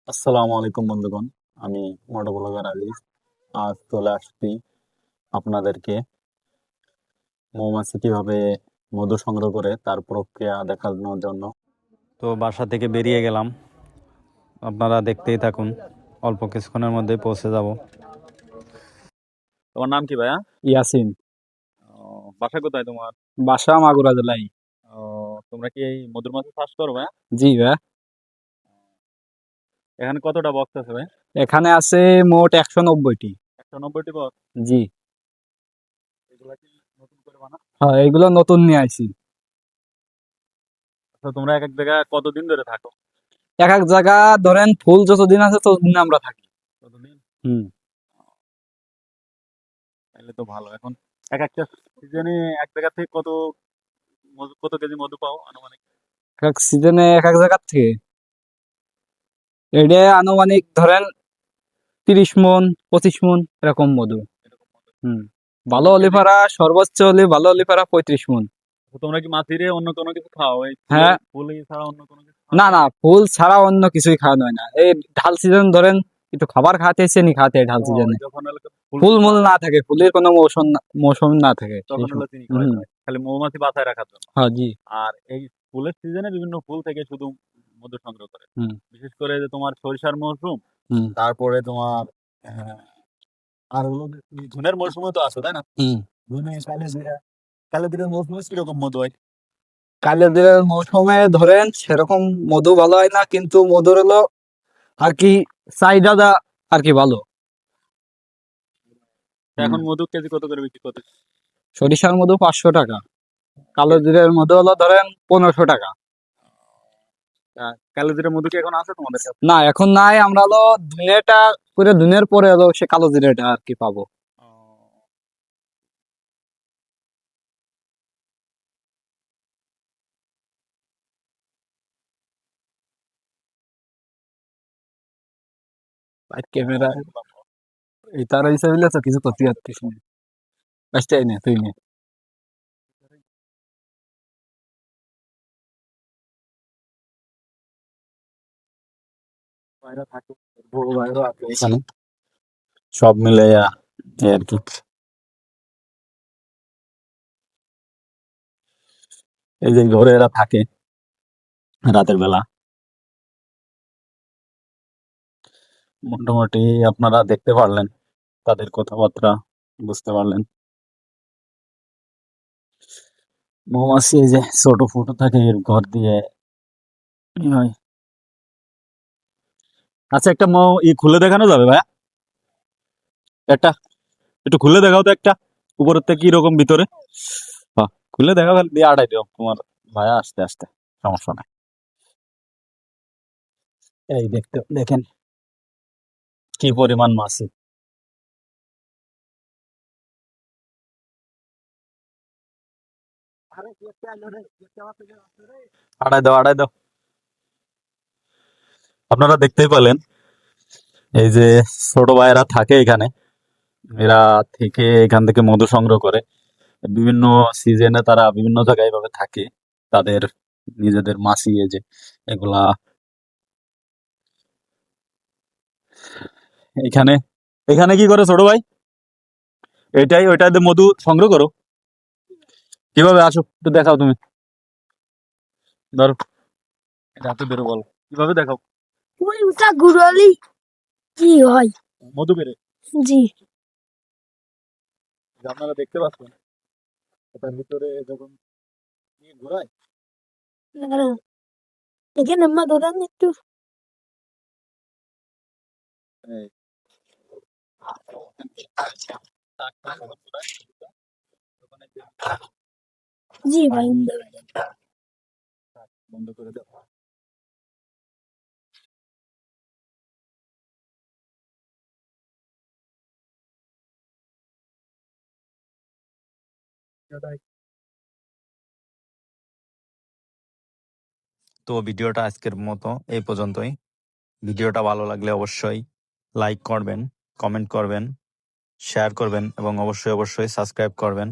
আসসালামু আলাইকুম বন্ধুগণ। আমি মোটো ব্লগার আলী। আজ চলে আসছি আপনাদেরকে মৌমাছি কিভাবে মধু সংগ্রহ করে তার প্রক্রিয়া দেখানোর জন্য। তো বাসা থেকে বেরিয়ে গেলাম, আপনারা দেখতেই থাকুন, অল্প কিছুক্ষণের মধ্যে পৌঁছে যাব। তোমার নাম কি ভাইয়া? ইয়াসিন। বাসা কোথায় তোমার? বাসা মাগুরা জেলায়। তোমরা কি এই মধুর মাছি চাষ করো ভাইয়া? জি ভাই। এখানে কতটা বক্স আছে ভাই? এখানে আছে মোট 190টি। 190টি বক্স? জি। এগুলা কি নতুন করে বানাও? হ্যাঁ, এগুলো নতুন নিয়ে আইছি। তো তোমরা এক এক জায়গায় কতদিন ধরে থাকো? এক এক জায়গা ধরেন ফুল যতদিন আছে ততদিন আমরা থাকি। কতদিন? হুম। তাহলে তো ভালো। এখন এক একটা সিজনে এক জায়গা থেকে কত কেজি মধু পাও আনুমানিক? এক এক সিজনে এক এক জায়গা থেকে এটা আনুমানিক ধরেন 30 মণ 25 মণ এরকম মধু। এরকম মধু? হুম। ভালো কেজি? অলিফারা সর্বোচ্চ হলে ভালো অলিফারা 35 মণ। তো তোমরা কি মাছিরে অন্য কোনো কিছু খাও? এই হ্যাঁ। ফুল ছাড়া অন্য কোনো কিছু না খাও? না, ফুল ছাড়া অন্য কিছুই খাওয়ানো হয় না। এই ঢাল সিজন ধরেন একটু খাবার খাতে চিনি খাতে ঢাল সিজনে যখন হলো ফুল ফুল ফুল না মূল না থাকে থাকে, ফুলের কোনো মৌসুম না থাকে সেই তখন হলো সময়। চিনি খাওয়াইতে হম। হয় খালি মৌমাছি বাঁচায় রাখার জন্য। হ্যাঁ জি। আর এই ফুলের সিজনে বিভিন্ন ফুল থেকে শুধু মধু সংগ্রহ করে। হুম। বিশেষ করে যে তোমার সরিষার মৌসুম, হুম। তারপরে তোমার আর হলো ধুনের মৌসুমে তো আছে তাই না? হুম। ধুনে কালেদিনের মৌসুমে কিরকম মধু হয়? কালিয়াদের মৌসুমে ধরেন সেরকম মধু ভালো হয় না, কিন্তু মধুর হলো আর কি চাহিদা আর কি ভালো। এখন মধু কেজি কত করে বিক্রি করতে? সরিষার মধু 500 টাকা, কালো জিরের মধু হলো ধরেন 1500 টাকা। কালেদিনের মধু কি এখন আছে তোমাদের কাছে? না এখন নাই, আমরা হলো ধুনেটা করে ধুনের পরে হলো সে কালো জিরেটা আর কি পাবো। ক্যামেরা তার হিসাবে তো কিছু করতে পারতিস না। কাজটাই না তুই নে। বাইরে থাকে, বড় বাইরে আছে এখানে, সব মিলে এই আর কি। এই যে ঘরে এরা থাকে রাতের বেলা। মোটামুটি আপনারা দেখতে পারলেন, তাদের কথাবার্তা বুঝতে পারলেন। মৌমাছি এই যে ছোট ফুটো থাকে এর ঘর দিয়ে ই হয়। আচ্ছা, একটা খুলে দেখানো যাবে ভাইয়া? একটা একটু খুলে দেখাও তো একটা, উপরের থেকে কি রকম ভিতরে। হ্যাঁ, খুলে দেখাও, খালি দিয়ে আড়াই দিও তোমার ভাইয়া, আস্তে আস্তে, সমস্যা নাই। এই দেখতে দেখেন কি পরিমাণ মাছি। আড়াই দাও, আড়াই দাও। আপনারা দেখতেই পেলেন, এই যে ছোট ভাইয়েরা থাকে এখানে, এরা থেকে এখান থেকে মধু সংগ্রহ করে। বিভিন্ন সিজনে তারা বিভিন্ন জায়গায় এভাবে থাকে, তাদের নিজেদের মাছি এই যে এগুলা এখানে। এখানে কি করে ছোট ভাই? এটাই ওইটাতে মধু সংগ্রহ করো? কিভাবে আসো একটু দেখাও তুমি, ধরো রাতে বেরো, বলো কিভাবে দেখাও। ওই ওটা ঘুরালি কি হয়? মধু বেরে জি। আপনারা দেখতে পাচ্ছেন, এটার ভিতরে যখন ঘোরায় এখানে মা ধরান একটু। এই জি ভাই। বন্ধ করে দাও। তো ভিডিওটা আজকের মতো এই পর্যন্তই। ভিডিওটা ভালো লাগলে অবশ্যই লাইক করবেন, কমেন্ট করবেন, শেয়ার করবেন এবং অবশ্যই অবশ্যই সাবস্ক্রাইব করবেন।